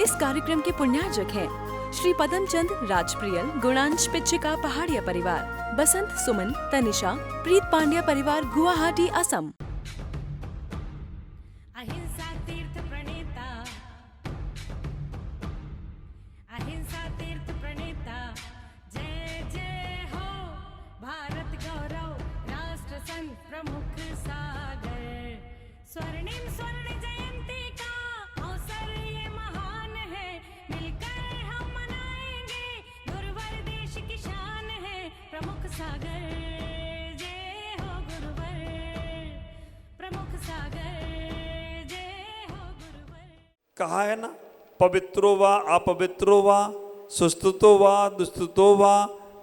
इस कार्यक्रम के पुण्यार्जक हैं श्री पदमचंद राजप्रियल गुणांश पिच्छिका पहाड़िया परिवार, बसंत सुमन तनिषा प्रीत पांड्या परिवार, गुवाहाटी असम। अहिंसा तीर्थ प्रणेता, अहिंसा तीर्थ प्रणेता, जय जय हो भारत गौरव, राष्ट्र संत प्रमुख सागर, स्वर्णिम स्वर्ण जयंती का अवसर ये महान है, मिलकर हम मनाएंगे, गुरुवर देश की शान है, प्रमुख सागर, जय हो गुरुवर, प्रमुख सागर, जय हो गुरुवर। कहा है ना, पवित्रो वा अपवित्रो वा, सुस्तुतो वा दुस्तुतो वा,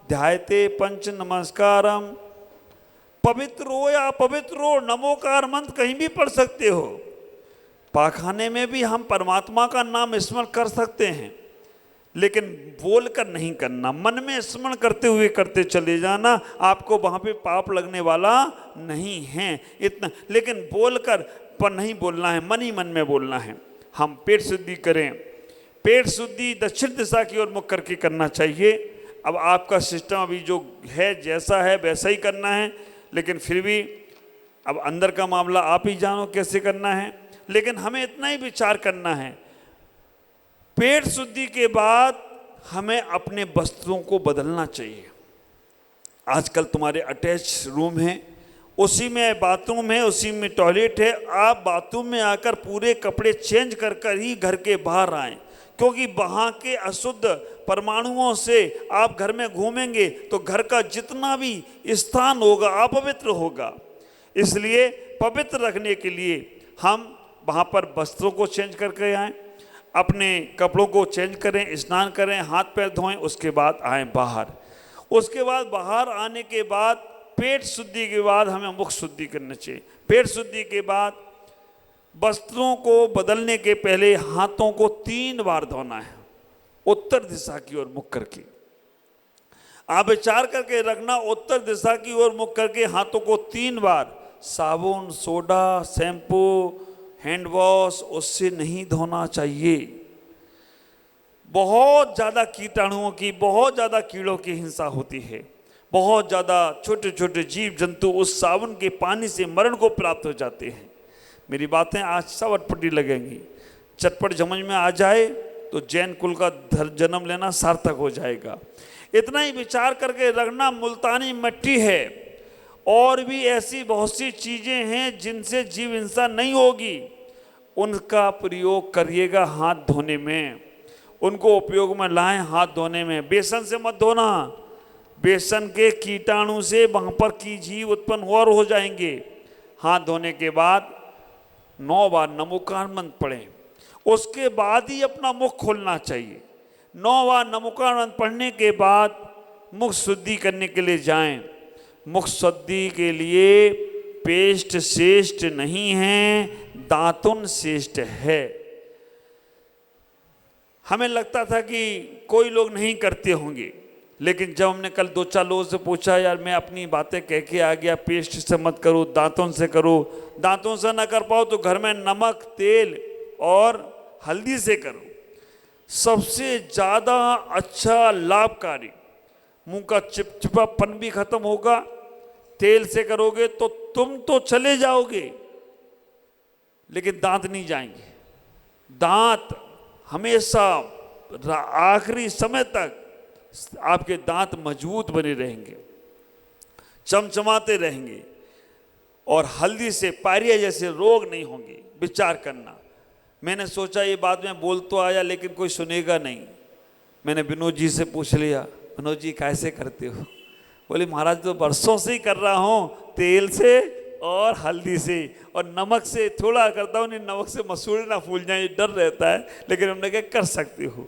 ध्यायते पंच नमस्कारम। पवित्र हो या अपवित्र हो, नमोकार मंत्र कहीं भी पढ़ सकते हो। पाखाने में भी हम परमात्मा का नाम स्मरण कर सकते हैं, लेकिन बोलकर नहीं करना, मन में स्मरण करते हुए करते चले जाना, आपको वहाँ पे पाप लगने वाला नहीं है इतना। लेकिन बोलकर पर नहीं बोलना है, मन ही मन में बोलना है। हम पेट शुद्धि करें, पेट शुद्धि दक्षिण दिशा की ओर मुख करके करना चाहिए। अब आपका सिस्टम अभी जो है जैसा है वैसा ही करना है, लेकिन फिर भी अब अंदर का मामला आप ही जानो कैसे करना है। लेकिन हमें इतना ही विचार करना है, पेट शुद्धि के बाद हमें अपने वस्त्रों को बदलना चाहिए। आजकल तुम्हारे अटैच रूम है, उसी में बाथरूम है, उसी में टॉयलेट है। आप बाथरूम में आकर पूरे कपड़े चेंज कर कर ही घर के बाहर आएं, क्योंकि वहाँ के अशुद्ध परमाणुओं से आप घर में घूमेंगे तो घर का जितना भी स्थान होगा अपवित्र होगा। इसलिए पवित्र रखने के लिए हम वहाँ पर वस्त्रों को चेंज करके आएँ, अपने कपड़ों को चेंज करें, स्नान करें, हाथ पैर धोएं, उसके बाद आएँ बाहर। उसके बाद बाहर आने के बाद पेट शुद्धि के बाद हमें मुख शुद्धि करनी चाहिए। पेट शुद्धि के बाद वस्त्रों को बदलने के पहले हाथों को 3 बार धोना है, उत्तर दिशा की ओर मुख करके। आप विचार करके रखना, उत्तर दिशा की ओर मुख करके हाथों को 3 बार, साबुन, सोडा, शैम्पू, हैंड वॉश उससे नहीं धोना चाहिए। बहुत ज़्यादा कीटाणुओं की, बहुत ज़्यादा कीड़ों की हिंसा होती है। बहुत ज़्यादा छोटे छोटे जीव जंतु उस साबुन के पानी से मरण को प्राप्त हो जाते हैं। मेरी बातें आज सब अटपटी लगेंगी, चटपट समझ में आ जाए तो जैन कुल का जन्म लेना सार्थक हो जाएगा। इतना ही विचार करके रखना, मुल्तानी मिट्टी है और भी ऐसी बहुत सी चीज़ें हैं जिनसे जीव हिंसा नहीं होगी, उनका प्रयोग करिएगा हाथ धोने में, उनको उपयोग में लाएं हाथ धोने में। बेसन से मत धोना, बेसन के कीटाणु से वहाँ पर की जीव उत्पन्न और हो जाएंगे। हाथ धोने के बाद 9 बार नमोकार मंत्र पढ़ें, उसके बाद ही अपना मुख खोलना चाहिए। 9 बार नमोकार मंत्र पढ़ने के बाद मुख शुद्धि करने के लिए जाएं। मुख शुद्धि के लिए पेस्ट श्रेष्ठ नहीं है, दातुन श्रेष्ठ है। हमें लगता था कि कोई लोग नहीं करते होंगे, लेकिन जब हमने कल 2-4 लोगों से पूछा, यार मैं अपनी बातें कह के आ गया, पेस्ट से मत करो, दांतों से करो। दांतों से ना कर पाओ तो घर में नमक, तेल और हल्दी से करो, सबसे ज़्यादा अच्छा लाभकारी। मुंह का चिपचिपापन भी खत्म होगा। तेल से करोगे तो तुम तो चले जाओगे, लेकिन दांत नहीं जाएंगे। दांत हमेशा आखिरी समय तक आपके दांत मजबूत बने रहेंगे, चमचमाते रहेंगे, और हल्दी से पायरिया जैसे रोग नहीं होंगे। विचार करना। मैंने सोचा ये बात मैं बोल तो आया, लेकिन कोई सुनेगा नहीं। मैंने विनोद जी से पूछ लिया, विनोद जी कैसे करते हो? बोले महाराज तो बरसों से ही कर रहा हूँ, तेल से और हल्दी से और नमक से थोड़ा करता हूँ, नहीं नमक से मसूड़े ना फूल जाए, डर रहता है, लेकिन हमने कहा कर सकते हो।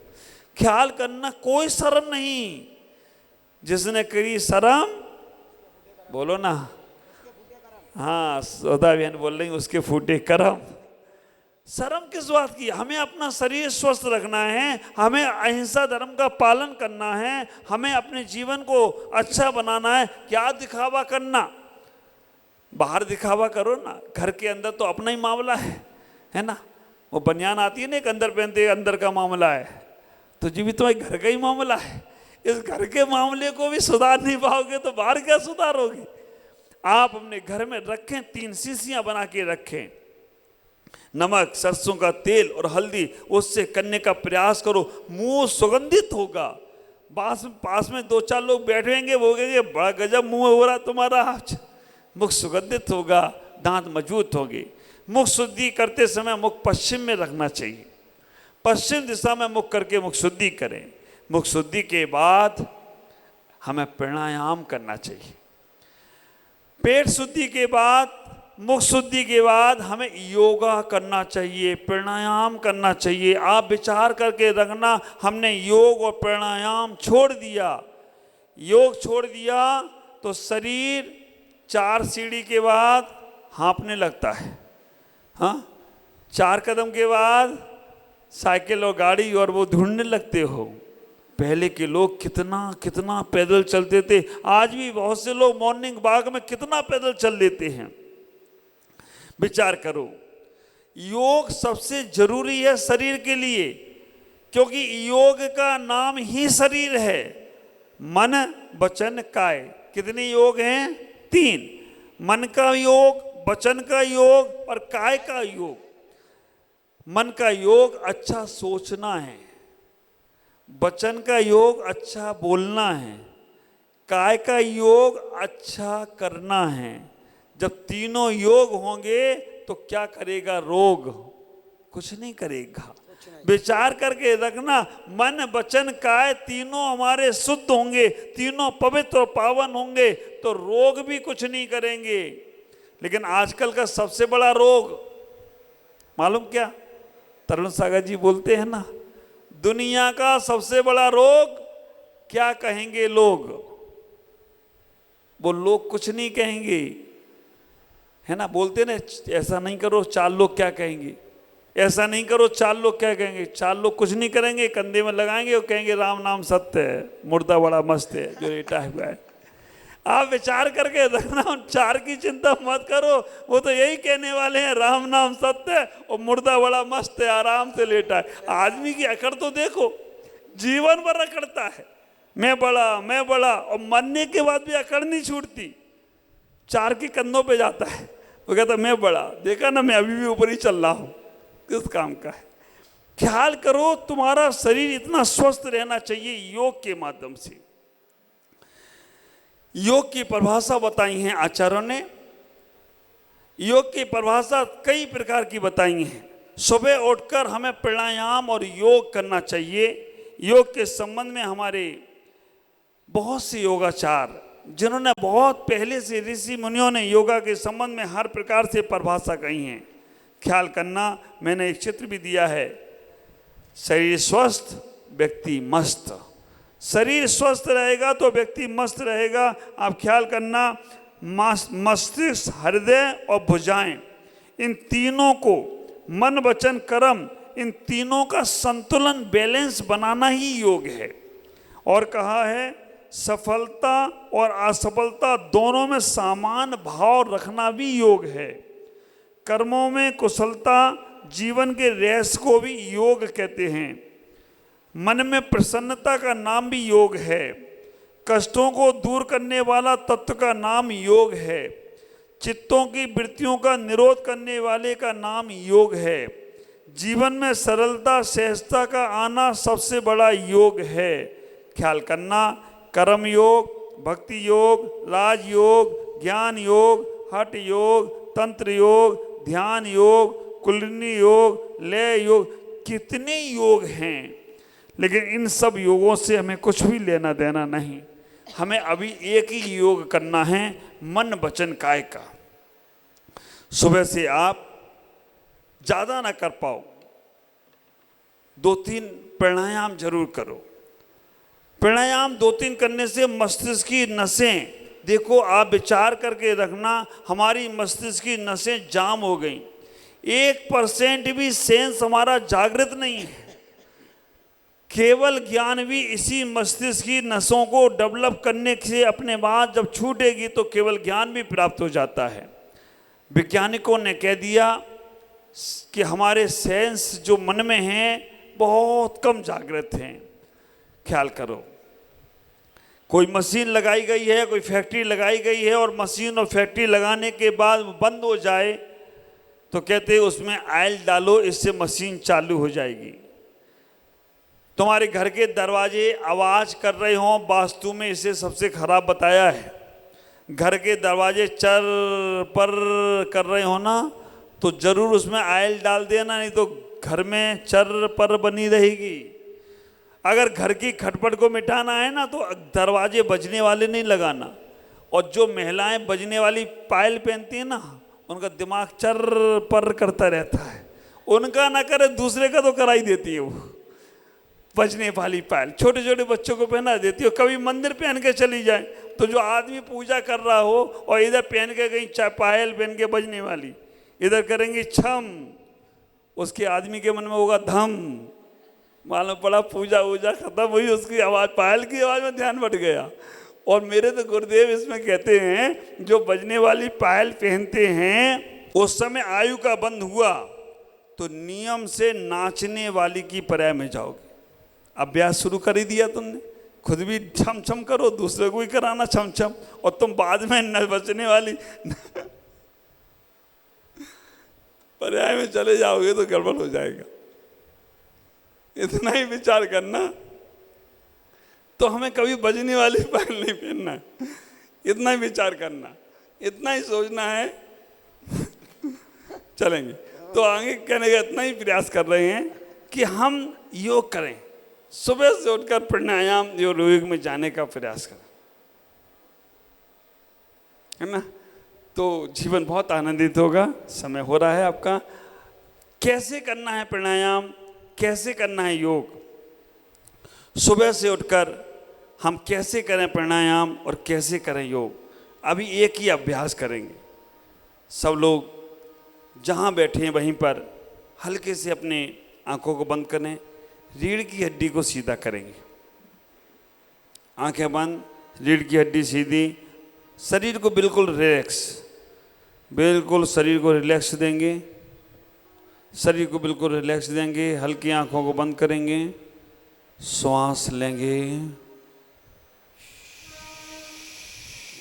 ख्याल करना, कोई शर्म नहीं। जिसने करी शर्म, बोलो ना, हाँ सौदा बहन बोल रही, उसके फूटे करम। शर्म किस बात की? हमें अपना शरीर स्वस्थ रखना है, हमें अहिंसा धर्म का पालन करना है, हमें अपने जीवन को अच्छा बनाना है। क्या दिखावा करना? बाहर दिखावा करो ना, घर के अंदर तो अपना ही मामला है ना। वो बनियान आती है ना, एक अंदर पहनते अंदर का मामला है, तो जी भी तुम्हारे घर का ही मामला है। इस घर के मामले को भी सुधार नहीं पाओगे तो बाहर क्या सुधारोगे। आप अपने घर में रखें, 3 शीशियां बना के रखें, नमक, सरसों का तेल और हल्दी, उससे करने का प्रयास करो, मुंह सुगंधित होगा। पास में 2-4 लोग बैठेंगे, वो कहेंगे बड़ा गजब मुंह हो रहा तुम्हारा आज, मुख सुगंधित होगा, दांत मजबूत होंगे। मुख शुद्धि करते समय मुख पश्चिम में रखना चाहिए, पश्चिम दिशा में मुख करके मुख शुद्धि करें। मुख शुद्धि के बाद हमें प्राणायाम करना चाहिए। पेट शुद्धि के बाद, मुख शुद्धि के बाद हमें योगा करना चाहिए, प्राणायाम करना चाहिए। आप विचार करके रखना, हमने योग और प्राणायाम छोड़ दिया, योग छोड़ दिया तो शरीर 4 सीढ़ी के बाद हाँफने लगता है। हाँ, 4 कदम के बाद साइकिल और गाड़ी और वो ढूंढने लगते हो। पहले के लोग कितना पैदल चलते थे। आज भी बहुत से लोग मॉर्निंग वॉक में कितना पैदल चल लेते हैं। विचार करो, योग सबसे जरूरी है शरीर के लिए, क्योंकि योग का नाम ही शरीर है। मन, वचन, काय, कितने योग हैं? 3। मन का योग, वचन का योग और काय का योग। मन का योग अच्छा सोचना है, वचन का योग अच्छा बोलना है, काय का योग अच्छा करना है। जब तीनों योग होंगे तो क्या करेगा रोग? कुछ नहीं करेगा। विचार करके रखना, मन, वचन, काय तीनों हमारे शुद्ध होंगे, तीनों पवित्र और पावन होंगे तो रोग भी कुछ नहीं करेंगे। लेकिन आजकल का सबसे बड़ा रोग मालूम क्या? तरुण सागर जी बोलते हैं ना, दुनिया का सबसे बड़ा रोग क्या कहेंगे लोग? वो लोग कुछ नहीं कहेंगे, है ना, बोलते ना, ऐसा नहीं करो 4 लोग क्या कहेंगे, ऐसा नहीं करो 4 लोग क्या कहेंगे। 4 लोग कुछ नहीं करेंगे, कंधे में लगाएंगे और कहेंगे राम नाम सत्य है, मुर्दा बड़ा मस्त है जो लेटा हुआ है। आप विचार करके रखना, 4 की चिंता मत करो, वो तो यही कहने वाले हैं राम नाम सत्य है और मुर्दा बड़ा मस्त है, आराम से लेटा है। आदमी की अकड़ तो देखो, जीवन भर अकड़ता है, मैं बड़ा, और मरने के बाद भी अकड़ नहीं छूटती। 4 के कंधों पे जाता है, वो कहता मैं बड़ा, देखा ना मैं अभी भी ऊपर ही चल रहा हूँ, किस काम का है। ख्याल करो, तुम्हारा शरीर इतना स्वस्थ रहना चाहिए योग के माध्यम से। योग की परिभाषा बताई है आचार्यों ने। योग की परिभाषा कई प्रकार की बताई है। सुबह उठकर हमें प्राणायाम और योग करना चाहिए। योग के संबंध में हमारे बहुत से योगाचार, जिन्होंने बहुत पहले से ऋषि मुनियों ने योगा के संबंध में हर प्रकार से परिभाषा कही है। ख्याल करना, मैंने एक चित्र भी दिया है। शरीर स्वस्थ, व्यक्ति मस्त। शरीर स्वस्थ रहेगा तो व्यक्ति मस्त रहेगा। आप ख्याल करना, मस्तिष्क, हृदय और भुजाएं, इन तीनों को, मन, वचन, कर्म, इन तीनों का संतुलन, बैलेंस बनाना ही योग है। और कहा है सफलता और असफलता दोनों में समान भाव रखना भी योग है। कर्मों में कुशलता, जीवन के रहस्य को भी योग कहते हैं। मन में प्रसन्नता का नाम भी योग है। कष्टों को दूर करने वाला तत्व का नाम योग है। चित्तों की वृत्तियों का निरोध करने वाले का नाम योग है। जीवन में सरलता, सहजता का आना सबसे बड़ा योग है। ख्याल करना, कर्म योग, भक्ति योग, राजयोग, ज्ञान योग, हठ योग, तंत्र योग, ध्यान योग, कुंडलिनी योग, लय योग, कितने योग हैं। लेकिन इन सब योगों से हमें कुछ भी लेना देना नहीं। हमें अभी एक ही योग करना है, मन, वचन, काय का। सुबह से आप ज़्यादा ना कर पाओ, 2-3 प्राणायाम जरूर करो। प्राणायाम 2-3 करने से मस्तिष्क की नसें, देखो आप विचार करके रखना, हमारी मस्तिष्क की नसें जाम हो गई। 1% भी सेंस हमारा जागृत नहीं है। केवल ज्ञान भी इसी मस्तिष्क की नसों को डेवलप करने से अपने बाद जब छूटेगी तो केवल ज्ञान भी प्राप्त हो जाता है। वैज्ञानिकों ने कह दिया कि हमारे सेंस जो मन में हैं बहुत कम जागृत हैं। ख्याल करो, कोई मशीन लगाई गई है, कोई फैक्ट्री लगाई गई है, और मशीन और फैक्ट्री लगाने के बाद वो बंद हो जाए तो कहते हैं उसमें ऑयल डालो, इससे मशीन चालू हो जाएगी। तुम्हारे घर के दरवाजे आवाज़ कर रहे हों, वास्तु में इसे सबसे खराब बताया है। घर के दरवाजे चर पर कर रहे हो ना, तो जरूर उसमें ऑयल डाल देना, नहीं तो घर में चर पर बनी रहेगी। अगर घर की खटपट को मिटाना है ना, तो दरवाजे बजने वाले नहीं लगाना। और जो महिलाएं बजने वाली पायल पहनती हैं ना, उनका दिमाग चर पर करता रहता है। उनका ना करे, दूसरे का तो कराई देती है वो बजने वाली पायल। छोटे छोटे बच्चों को पहना देती हो। कभी मंदिर पहन के चली जाए तो जो आदमी पूजा कर रहा हो और इधर पहन के गई पायल पहन के बजने वाली, इधर करेंगी छम, उसके आदमी के मन में होगा धम। मालूम पड़ा पूजा वूजा खत्म हुई, उसकी आवाज़, पायल की आवाज़ में ध्यान बढ़ गया। और मेरे तो गुरुदेव इसमें कहते हैं जो बजने वाली पायल पहनते हैं, उस समय आयु का बंद हुआ तो नियम से नाचने वाली की पर्याय में जाओगे। अभ्यास शुरू कर ही दिया तुमने, खुद भी छम छम करो, दूसरे को भी कराना छम छम, और तुम बाद में न बचने वाली पर्याय में चले जाओगे तो गड़बड़ हो जाएगा। इतना ही विचार करना। तो हमें कभी बजने वाली पायल नहीं पहनना, इतना ही विचार करना, इतना ही सोचना है चलेंगे। तो आगे कहने का इतना ही प्रयास कर रहे हैं कि हम योग करें, सुबह से उठकर प्राणायाम योग में जाने का प्रयास करें, है ना। तो जीवन बहुत आनंदित होगा। समय हो रहा है आपका। कैसे करना है प्राणायाम, कैसे करना है योग, सुबह से उठकर हम कैसे करें प्राणायाम और कैसे करें योग, अभी एक ही अभ्यास करेंगे। सब लोग जहाँ बैठे हैं वहीं पर हल्के से अपने आंखों को बंद करें, रीढ़ की हड्डी को सीधा करेंगे। आंखें बंद, रीढ़ की हड्डी सीधी, शरीर को बिल्कुल रिलैक्स, बिल्कुल शरीर को रिलैक्स देंगे, शरीर को बिल्कुल रिलैक्स देंगे। हल्की आंखों को बंद करेंगे, श्वास लेंगे,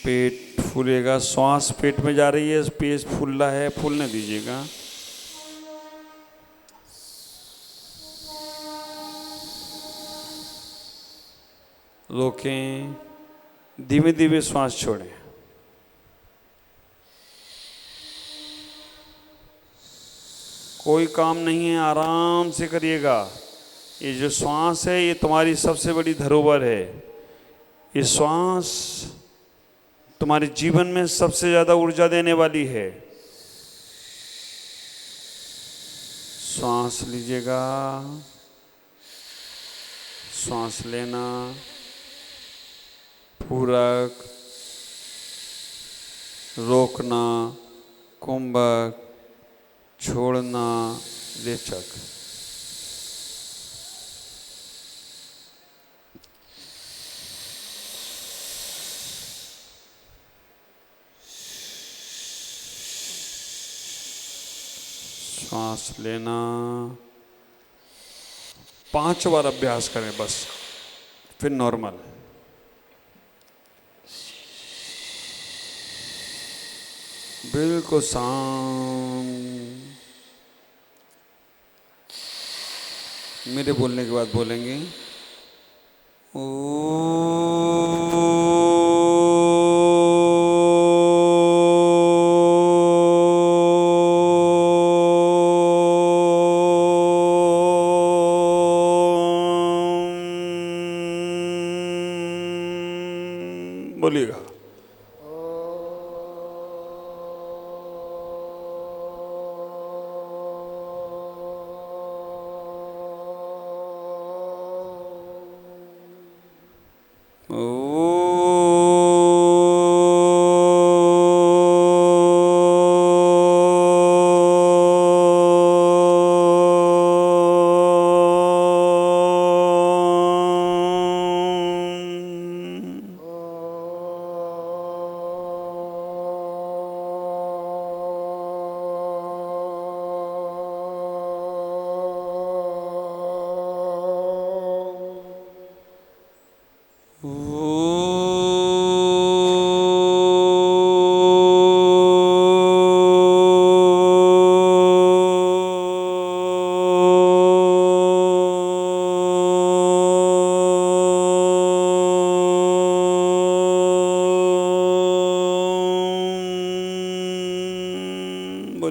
पेट फूलेगा, श्वास पेट में जा रही है, पेट फूल रहा है, फूलने दीजिएगा। रोकें, धीमे धीमे श्वास छोड़ें। कोई काम नहीं है, आराम से करिएगा। ये जो श्वास है ये तुम्हारी सबसे बड़ी धरोहर है। ये श्वास तुम्हारे जीवन में सबसे ज़्यादा ऊर्जा देने वाली है। श्वास लीजिएगा, श्वास लेना, पूरक, रोकना, कुंभक, छोड़ना, रेचक। श्वास लेना, 5 बार अभ्यास करें बस, फिर नॉर्मल। बिल्कुल शांत। मेरे बोलने के बाद बोलेंगे बोलिएगा।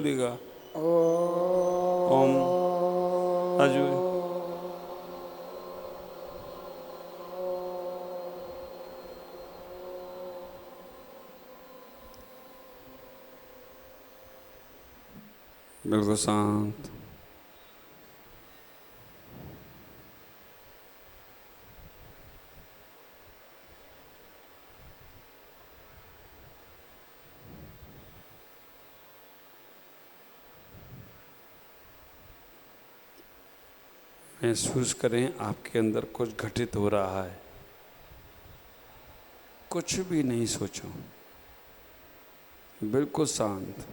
बोलेगा। ओम राजू बिल्कुल शांत। महसूस करें आपके अंदर कुछ घटित हो रहा है। कुछ भी नहीं सोचो, बिल्कुल शांत।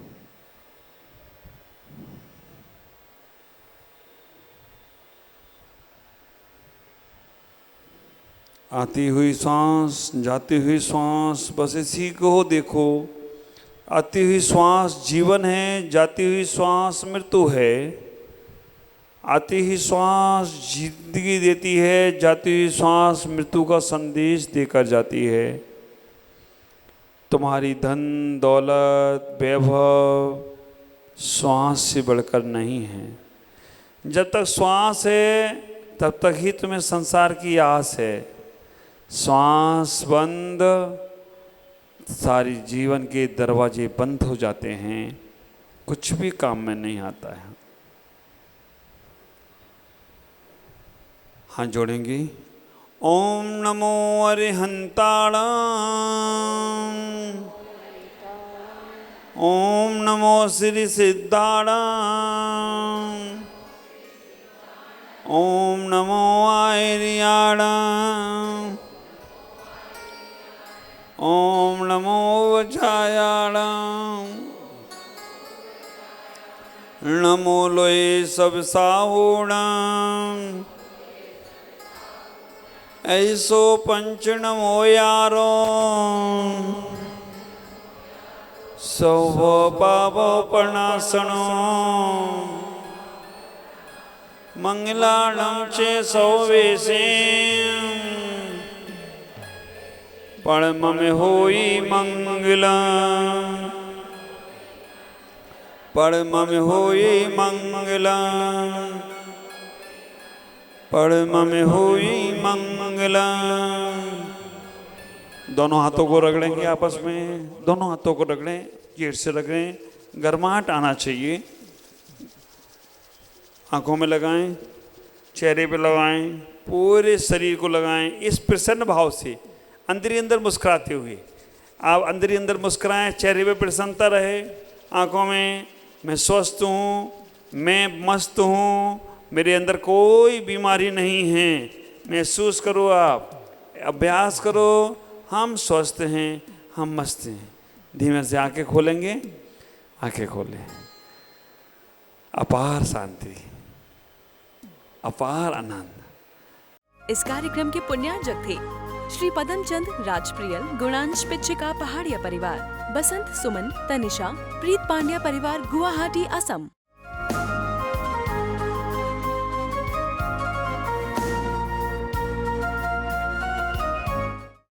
आती हुई सांस, जाती हुई सांस, बस इसी को देखो। आती हुई श्वास जीवन है, जाती हुई श्वास मृत्यु है। आती हुई श्वास जिंदगी देती है, जाती हुई श्वास मृत्यु का संदेश देकर जाती है। तुम्हारी धन दौलत वैभव श्वास से बढ़कर नहीं है। जब तक श्वास है तब तक ही तुम्हें संसार की आस है। श्वास बंद, सारी जीवन के दरवाजे बंद हो जाते हैं, कुछ भी काम में नहीं आता है। हाथ जोड़ेंगे। ओम नमो अरिहंताणं, ओम नमो श्री सिद्धाणं, ओम नमो आयर्याणं, ओम नमो वज्रायाणं, नमो लोये सब साहूणं, ऐसो पंच नमो यारो, सौभ पाप प्रणाशनो, मंगलाणं चे सौवेशे, परम में होई मंगलम्, परम में होई मंगलम्, परम में हुई मंगलम्। दोनों हाथों को रगड़ेंगे आपस में, दोनों हाथों को रगड़ें, जेठ से रगड़ें, गर्माहट आना चाहिए। आंखों में लगाएं, चेहरे पे लगाएं, पूरे शरीर को लगाएं। इस प्रसन्न भाव से अंदर ही अंदर मुस्कुराते हुए आप अंदर ही अंदर मुस्कुराएं। चेहरे पे प्रसन्नता रहे, आंखों में मैं स्वस्थ हूँ, मैं मस्त हूँ, मेरे अंदर कोई बीमारी नहीं है। महसूस करो, आप अभ्यास करो, हम स्वस्थ हैं, हम मस्त हैं। धीमे से आंखें खोलेंगे, आंखें खोलें। अपार शांति, अपार आनंद। इस कार्यक्रम के पुण्यार्जक थे श्री पदमचंद राजप्रियल गुणांश पिच्छिका पहाड़िया परिवार, बसंत सुमन तनिषा प्रीत पांड्या परिवार गुवाहाटी असम।